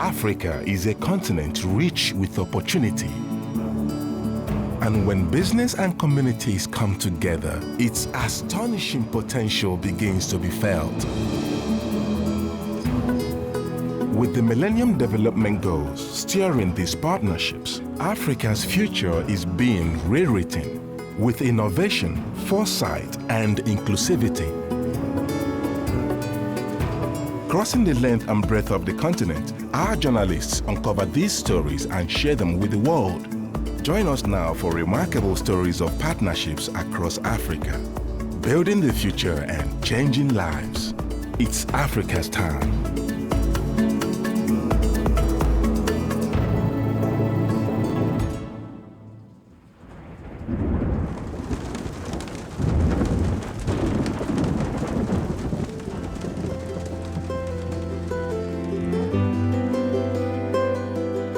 Africa is a continent rich with opportunity. And when business and communities come together, its astonishing potential begins to be felt. With the Millennium Development Goals steering these partnerships, Africa's future is being rewritten with innovation, foresight, and inclusivity. Crossing the length and breadth of the continent, our journalists uncover these stories and share them with the world. Join us now for remarkable stories of partnerships across Africa, building the future and changing lives. It's Africa's time.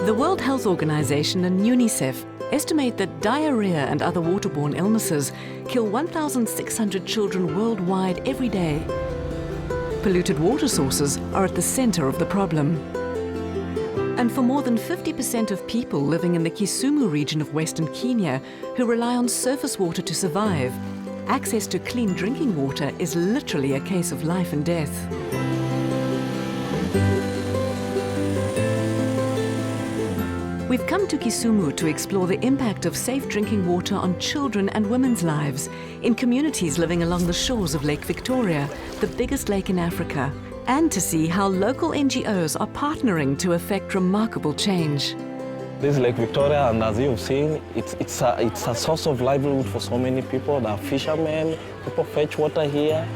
The World Health Organization and UNICEF estimate that diarrhea and other waterborne illnesses kill 1,600 children worldwide every day. Polluted water sources are at the center of the problem. And for more than 50% of people living in the Kisumu region of Western Kenya who rely on surface water to survive, access to clean drinking water is literally a case of life and death. We've come to Kisumu to explore the impact of safe drinking water on children and women's lives in communities living along the shores of Lake Victoria, the biggest lake in Africa, and to see how local NGOs are partnering to effect remarkable change. This is Lake Victoria, and as you've seen, it's a source of livelihood for so many people. There are fishermen, people fetch water here,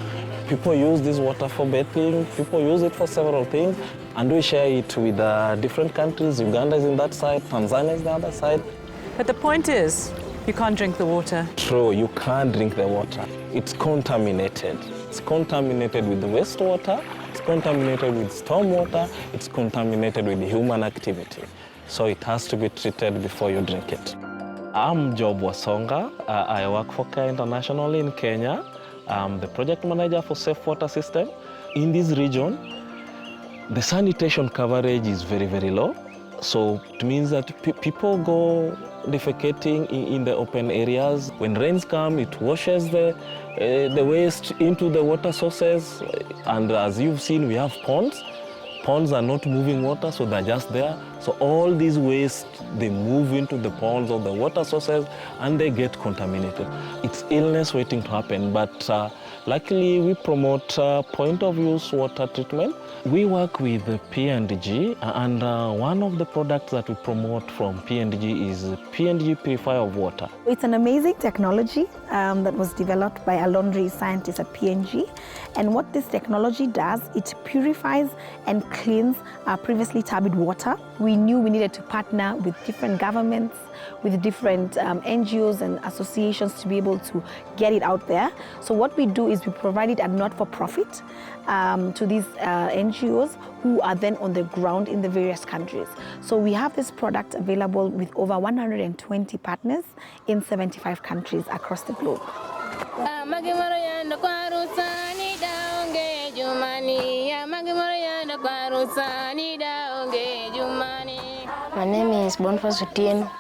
people use this water for bathing, people use it for several things. And we share it with different countries. Uganda is in that side, Tanzania is the other side. But the point is, you can't drink the water. True, you can't drink the water. It's contaminated. It's contaminated with the wastewater, it's contaminated with stormwater, it's contaminated with human activity. So it has to be treated before you drink it. I'm Job Wasonga. I work for CARE International in Kenya. I'm the project manager for Safe Water System. In this region, the sanitation coverage is very, very low. So it means that people go defecating in the open areas. When rains come, it washes the waste into the water sources. And as you've seen, we have ponds. Ponds are not moving water, so they're just there. So all these waste, they move into the ponds or the water sources and they get contaminated. It's illness waiting to happen, but luckily we promote point-of-use water treatment. We work with P&G, and one of the products that we promote from P&G is P&G Purifier of Water. It's an amazing technology that was developed by a laundry scientist at P&G. And what this technology does, it purifies and cleans previously turbid water. We knew we needed to partner with different governments, with different NGOs and associations to be able to get it out there. So what we do is we provide it at not-for-profit to these NGOs who are then on the ground in the various countries. So we have this product available with over 120 partners in 75 countries across the globe. My name is Boniface Otieno.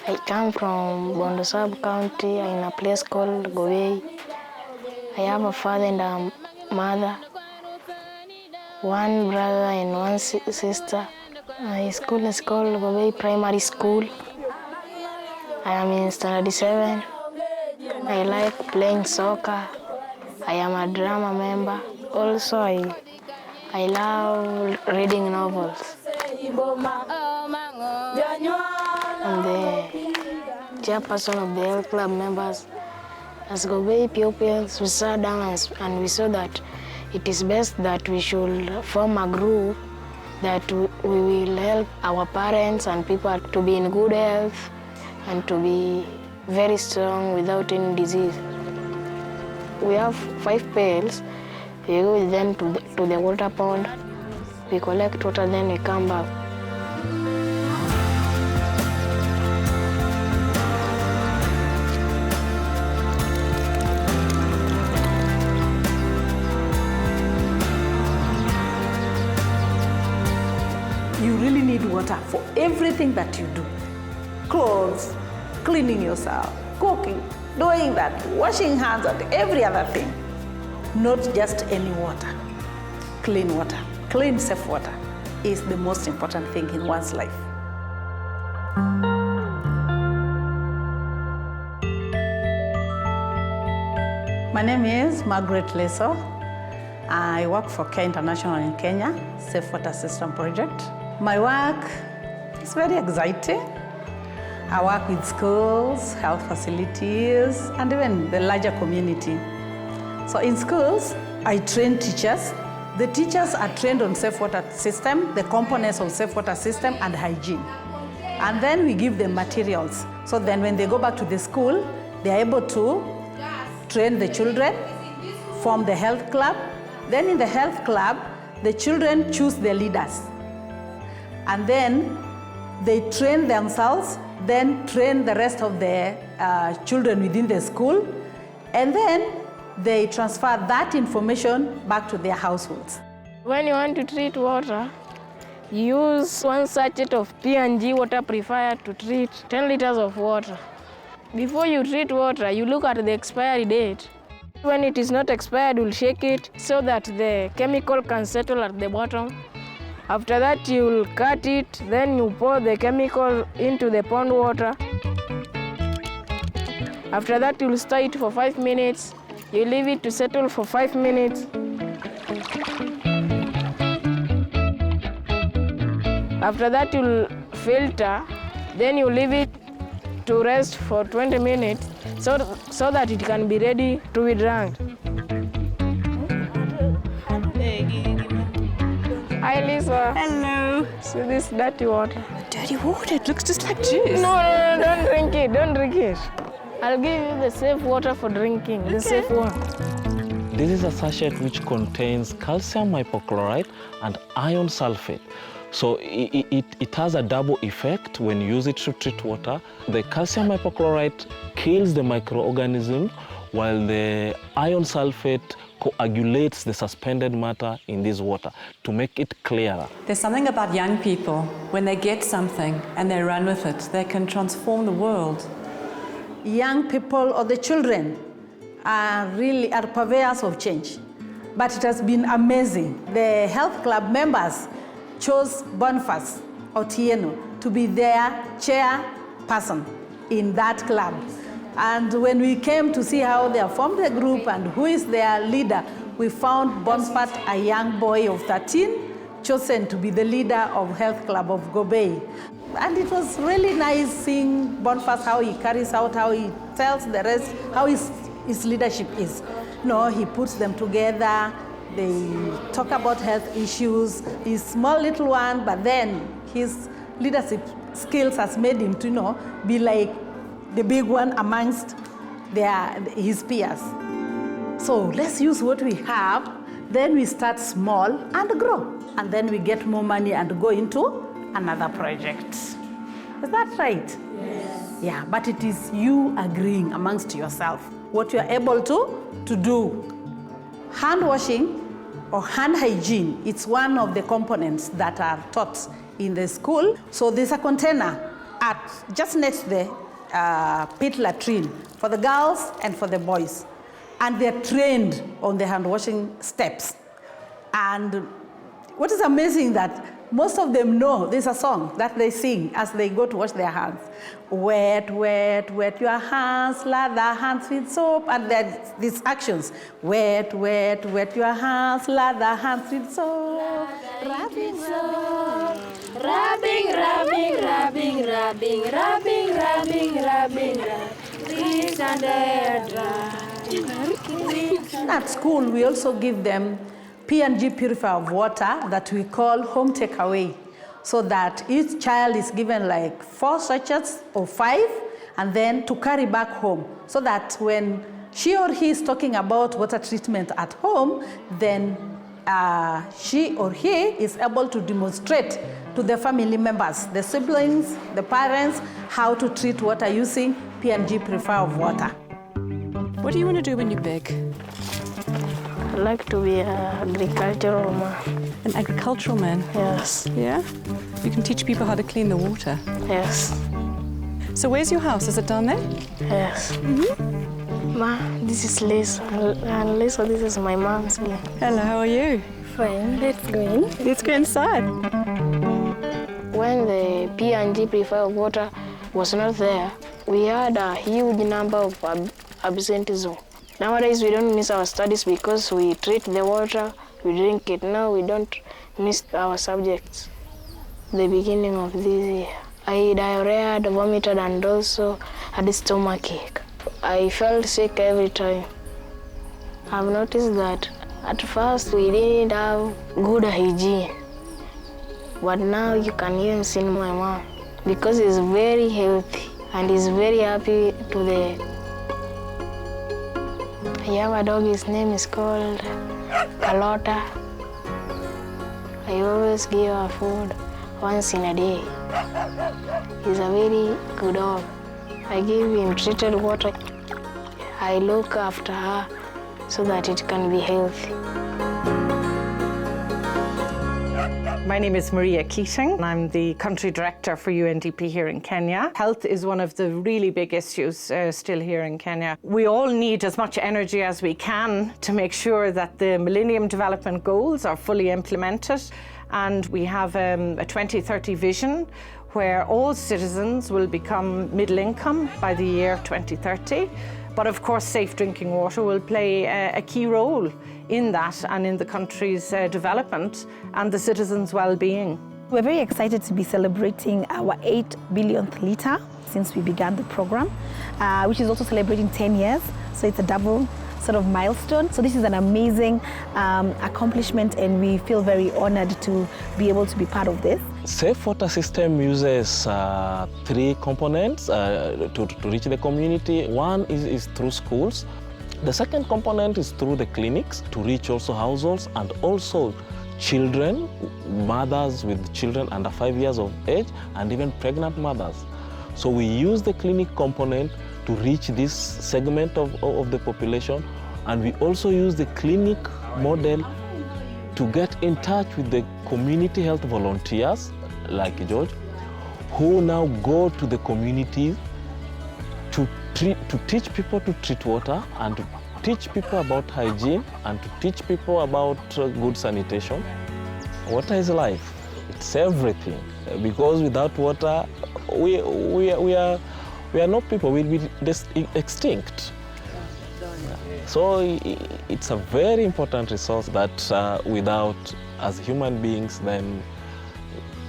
I come from Bondo Sub-County in a place called Gowei. I have a father and a mother, one brother and one sister. My school is called Gowei Primary School. I am in standard 7. I like playing soccer. I am a drama member. Also, I love reading novels. I'm the chairperson of the health club members. As Gowei pupils, we sat down and we saw that it is best that we should form a group that we will help our parents and people to be in good health and to be very strong without any disease. We have 5 pails. We go with them to the water pond. We collect water, then we come back. You really really need water for everything that you do. Clothes, cleaning yourself, cooking, doing that, washing hands, and every other thing. Not just any water. Clean water, clean, safe water is the most important thing in one's life. My name is Margaret Leso. I work for Care International in Kenya, Safe Water System Project. My work is very exciting. I work with schools, health facilities, and even the larger community. So in schools, I train teachers. The teachers are trained on safe water system, the components of safe water system, and hygiene. And then we give them materials. So then when they go back to the school, they are able to train the children, form the health club. Then in the health club, the children choose their leaders. And then they train themselves, then train the rest of the children within the school, and then they transfer that information back to their households. When you want to treat water, you use 1 sachet of P&G water purifier to treat 10 liters of water. Before you treat water, you look at the expiry date. When it is not expired, you'll shake it so that the chemical can settle at the bottom. After that, you'll cut it, then you pour the chemical into the pond water. After that, you'll stir it for 5 minutes. You leave it to settle for 5 minutes. After that, you'll filter, then you leave it to rest for 20 minutes so that it can be ready to be drunk. Hi, Lisa. Hello. See this dirty water? Dirty water, it looks just like juice. No, don't drink it, don't drink it. I'll give you the safe water for drinking, the safe one. This is a sachet which contains calcium hypochlorite and iron sulfate. So it has a double effect when you use it to treat water. The calcium hypochlorite kills the microorganism, while the iron sulfate coagulates the suspended matter in this water to make it clearer. There's something about young people, when they get something and they run with it, they can transform the world. Young people or the children are purveyors of change. But it has been amazing. The health club members chose Boniface Otieno to be their chairperson in that club. And when we came to see how they have formed the group and who is their leader, we found Boniface, a young boy of 13, chosen to be the leader of Health Club of Gobey. And it was really nice seeing Boniface, how he carries out, how he tells the rest, how his leadership is. He puts them together, they talk about health issues. He's a small little one, but then his leadership skills has made him to be like the big one amongst his peers. So let's use what we have, then we start small and grow. And then we get more money and go into another project. Is that right? Yes. Yeah, but it is you agreeing amongst yourself what you are able to do. Hand washing or hand hygiene, it's one of the components that are taught in the school. So there's a container just next to the pit latrine for the girls and for the boys. And they're trained on the hand washing steps. And what is amazing that most of them know there's a song that they sing as they go to wash their hands. Wet, wet, wet your hands, lather hands with soap. And then these actions. Wet, wet, wet your hands, lather hands with soap. Rubbing, rubbing, rubbing, rubbing, rubbing, rubbing, rubbing, rubbing, rubbing, rubbing, and dry. At school, we also give them P&G purifier of water that we call home takeaway, so that each child is given like 4 sachets or 5, and then to carry back home, so that when she or he is talking about water treatment at home, then she or he is able to demonstrate to the family members, the siblings, the parents, how to treat water using P&G purifier of water. What do you want to do when you're big? I'd like to be an agricultural man. An agricultural man? Yes. Yeah? You can teach people how to clean the water. Yes. So where's your house? Is it down there? Yes. Ma, this is Lisa. And Lisa, this is my mom's game. Hello, how are you? Fine, let's go in. Let's go inside. When the P&G purified water was not there, we had a huge number of absenteeism. Nowadays, we don't miss our studies because we treat the water, we drink it. Now we don't miss our subjects. The beginning of this year, I diarrhea, vomited, and also had a stomach ache. I felt sick every time. I've noticed that at first we didn't have good hygiene, but now you can even see my mom because he's very healthy and he's very happy today. I have a dog, his name is called Carlotta. I always give her food once in a day. He's a very good dog. I give him treated water. I look after her so that it can be healthy. My name is Maria Keating. I'm the country director for UNDP here in Kenya. Health is one of the really big issues still here in Kenya. We all need as much energy as we can to make sure that the Millennium Development Goals are fully implemented. And we have a 2030 vision where all citizens will become middle income by the year 2030. But of course, safe drinking water will play a key role in that and in the country's development and the citizens' well-being. We're very excited to be celebrating our 8 billionth litre since we began the program, which is also celebrating 10 years. So it's a double sort of milestone. So this is an amazing accomplishment, and we feel very honored to be able to be part of this. Safe water system uses 3 components to reach the community. One is through schools. The second component is through the clinics to reach also households and also children, mothers with children under 5 years of age, and even pregnant mothers. So we use the clinic component to reach this segment of the population, and we also use the clinic model to get in touch with the community health volunteers like George, who now go to the communities to teach people to treat water and to teach people about hygiene and to teach people about good sanitation. Water is life. It's everything. Because without water, we are not people. We'll be extinct. So it's a very important resource that without, as human beings, then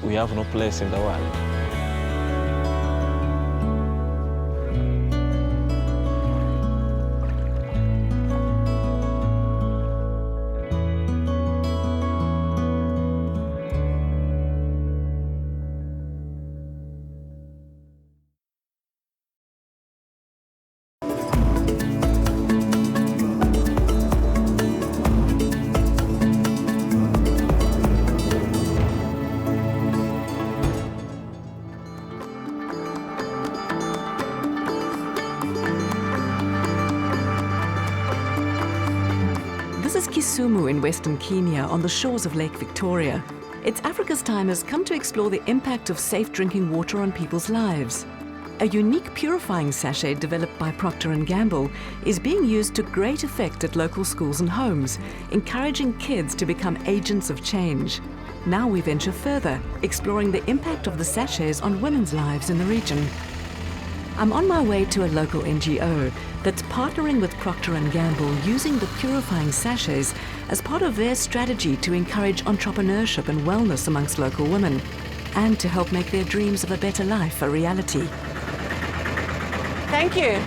we have no place in the world. This is Kisumu in Western Kenya on the shores of Lake Victoria. It's Africa's time has come to explore the impact of safe drinking water on people's lives. A unique purifying sachet developed by Procter & Gamble is being used to great effect at local schools and homes, encouraging kids to become agents of change. Now we venture further, exploring the impact of the sachets on women's lives in the region. I'm on my way to a local NGO that's partnering with Procter & Gamble using the purifying sachets as part of their strategy to encourage entrepreneurship and wellness amongst local women and to help make their dreams of a better life a reality. Thank you.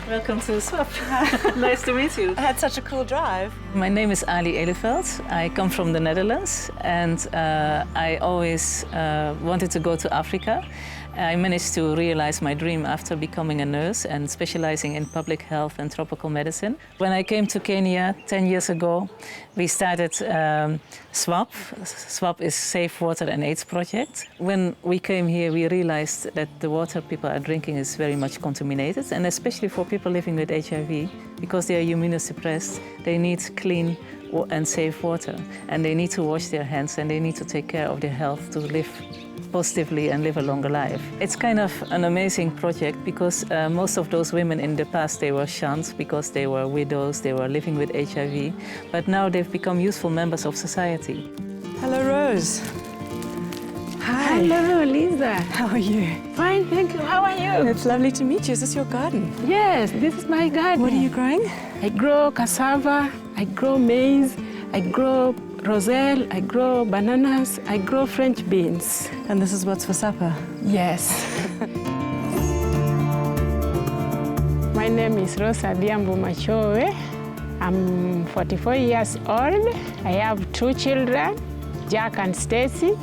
Welcome to Swap. Nice to meet you. I had such a cool drive. My name is Ali Eleveld. I come from the Netherlands, and I always wanted to go to Africa. I managed to realize my dream after becoming a nurse and specializing in public health and tropical medicine. When I came to Kenya 10 years ago, we started SWAP. SWAP is Safe Water and AIDS Project. When we came here, we realized that the water people are drinking is very much contaminated, and especially for people living with HIV, because they are immunosuppressed, they need clean and safe water, and they need to wash their hands, and they need to take care of their health to live positively and live a longer life. It's kind of an amazing project because most of those women in the past, they were shunned because they were widows, they were living with HIV, but now they've become useful members of society. Hello, Rose. Hi. Hello, Lisa. How are you? Fine, thank you. How are you? It's lovely to meet you. Is this your garden? Yes, this is my garden. What are you growing? I grow cassava, I grow maize, I grow roselle, I grow bananas, I grow French beans. And this is what's for supper? Yes. My name is Rosa Diambu Machowe. I'm 44 years old. I have 2 children, Jack and Stacy.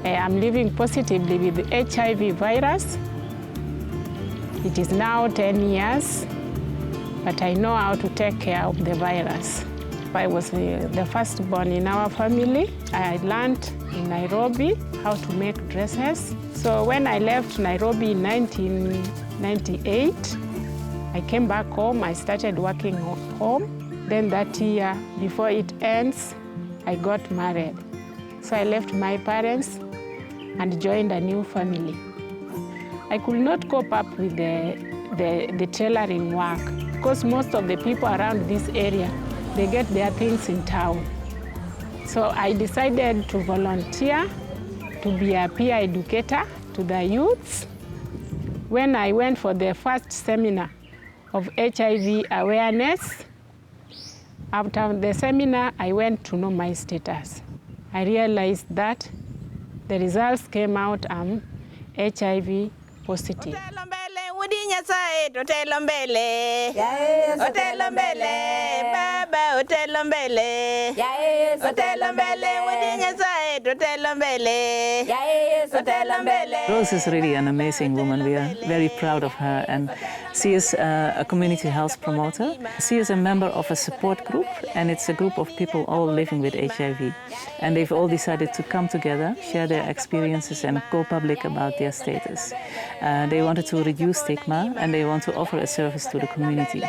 I'm living positively with the HIV virus. It is now 10 years, but I know how to take care of the virus. I was the firstborn in our family. I learned in Nairobi how to make dresses. So when I left Nairobi in 1998, I came back home. I started working home. Then that year, before it ends, I got married. So I left my parents and joined a new family. I could not cope up with the tailoring work because most of the people around this area, they get their things in town. So I decided to volunteer to be a peer educator to the youths. When I went for the first seminar of HIV awareness, after the seminar, I went to know my status. I realized that the results came out I'm HIV positive. Rose is really an amazing woman. We are very proud of her, and she is a community health promoter. She is a member of a support group, and it's a group of people all living with HIV. And they've all decided to come together, share their experiences, and go public about their status. They wanted to reduce stigma, and they want to offer a service to the community.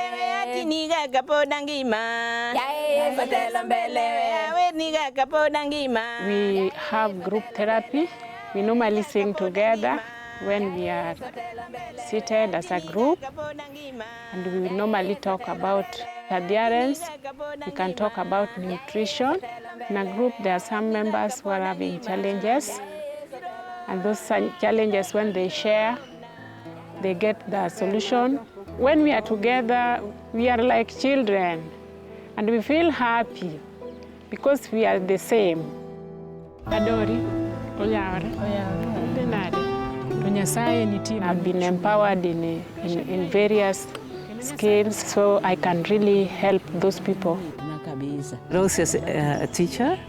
We have group therapy. We normally sing together when we are seated as a group, and we normally talk about adherence. We can talk about nutrition. In a group, there are some members who are having challenges, and those challenges, when they share, they get the solution. When we are together, we are like children, and we feel happy because we are the same. I've been empowered in various skills, so I can really help those people. Rose is a teacher,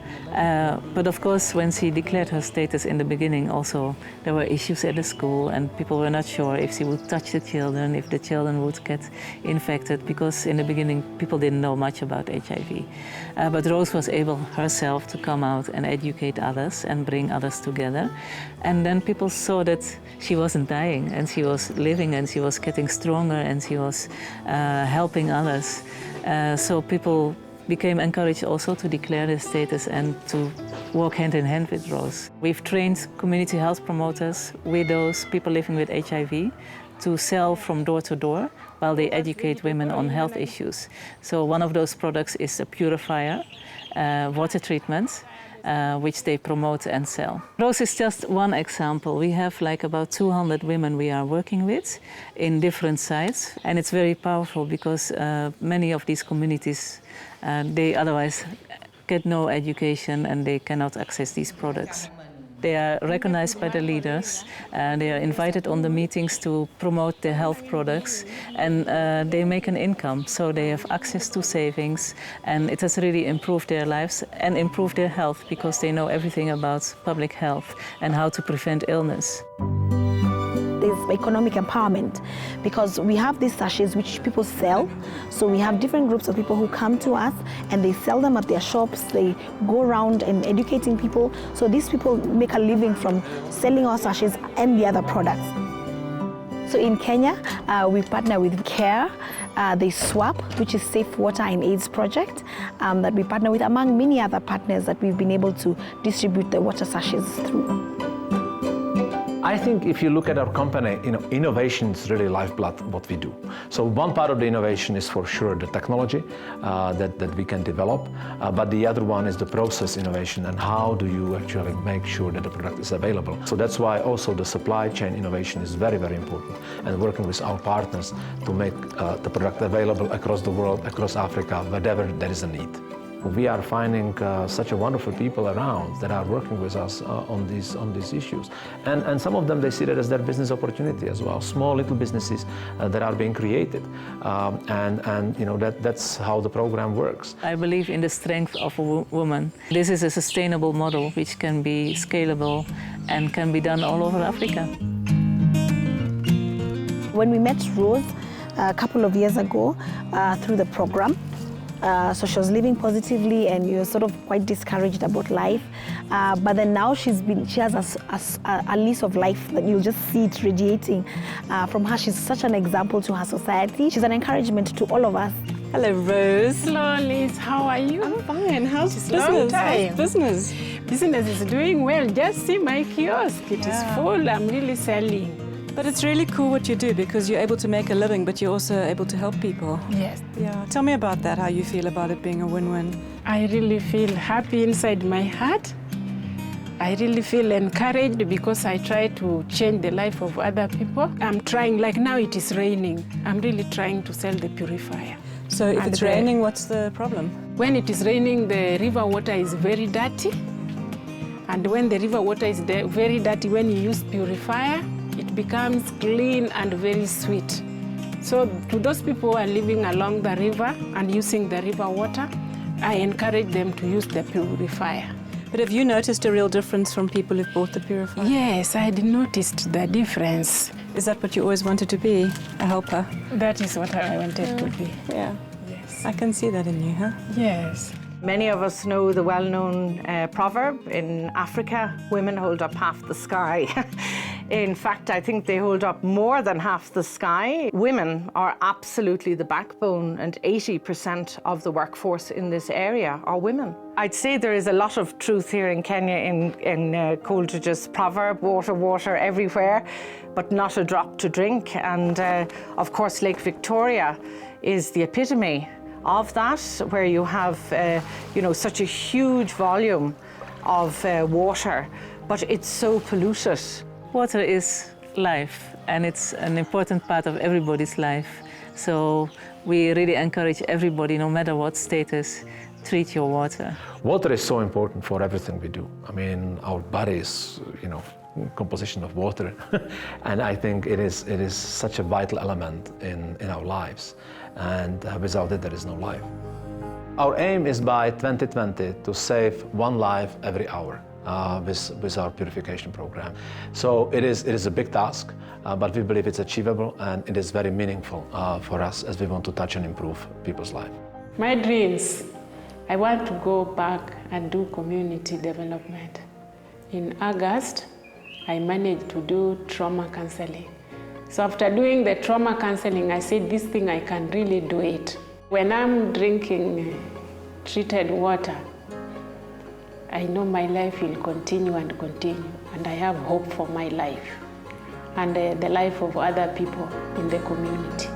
but of course when she declared her status in the beginning also there were issues at the school, and people were not sure if she would touch the children, if the children would get infected, because in the beginning people didn't know much about HIV. But Rose was able herself to come out and educate others and bring others together, and then people saw that she wasn't dying, and she was living, and she was getting stronger, and she was helping others. So people became encouraged also to declare their status and to walk hand in hand with Rose. We've trained community health promoters, widows, people living with HIV to sell from door to door while they educate women on health issues. So one of those products is a purifier, water treatment, which they promote and sell. Rose is just one example. We have like about 200 women we are working with in different sites, and it's very powerful because many of these communities, they otherwise get no education and they cannot access these products. They are recognized by the leaders, they are invited on the meetings to promote their health products, and they make an income, so they have access to savings, and it has really improved their lives and improved their health because they know everything about public health and how to prevent illness. economic empowerment, because we have these sachets which people sell. So we have different groups of people who come to us and they sell them at their shops. They go around and educating people. So these people make a living from selling our sachets and the other products. So in Kenya, we partner with CARE, the SWAP, which is Safe Water and AIDS project, that we partner with, among many other partners that we've been able to distribute the water sachets through. I think if you look at our company, innovation is really lifeblood what we do. So one part of the innovation is for sure the technology that we can develop, but the other one is the process innovation and how do you actually make sure that the product is available. So that's why also the supply chain innovation is very, very important, and working with our partners to make the product available across the world, across Africa, wherever there is a need. We are finding such a wonderful people around that are working with us on these issues. And some of them, they see that as their business opportunity as well, small little businesses that are being created. That's how the program works. I believe in the strength of a woman. This is a sustainable model which can be scalable and can be done all over Africa. When we met Rose a couple of years ago through the program, so she was living positively and you're sort of quite discouraged about life. But then now she has a lease of life that you'll just see it radiating from her. She's such an example to her society. She's an encouragement to all of us. Hello, Rose. Hello, Liz. How are you? I'm fine. How's business? Long time. How's business? Business is doing well. Just see my kiosk. It is full. I'm really selling. But it's really cool what you do because you're able to make a living, but you're also able to help people. Yes. Yeah. Tell me about that, how you feel about it being a win-win. I really feel happy inside my heart. I really feel encouraged because I try to change the life of other people. I'm trying, like now it is raining. I'm really trying to sell the purifier. So if it's raining, what's the problem? When it is raining, the river water is very dirty. And when the river water is very dirty, when you use purifier, it becomes clean and very sweet. So to those people who are living along the river and using the river water, I encourage them to use the purifier. But have you noticed a real difference from people who've bought the purifier? Yes, I had noticed the difference. Is that what you always wanted to be, a helper? That is what I wanted to be. Yeah. Yes. I can see that in you, huh? Yes. Many of us know the well-known proverb in Africa, women hold up half the sky. In fact, I think they hold up more than half the sky. Women are absolutely the backbone, and 80% of the workforce in this area are women. I'd say there is a lot of truth here in Kenya in Coleridge's proverb, water, water everywhere, but not a drop to drink. And of course, Lake Victoria is the epitome of that, where you have such a huge volume of water, but it's so polluted. Water is life, and it's an important part of everybody's life. So we really encourage everybody, no matter what status, treat your water. Water is so important for everything we do. I mean, our body is, composition of water, and I think it is such a vital element in our lives, and without it there is no life. Our aim is by 2020 to save one life every hour with our purification program. So it is a big task, but we believe it's achievable, and it is very meaningful for us as we want to touch and improve people's life. My dreams, I want to go back and do community development. In August, I managed to do trauma counseling. So after doing the trauma counseling, I said, this thing, I can really do it. When I'm drinking treated water, I know my life will continue and continue, and I have hope for my life and the life of other people in the community.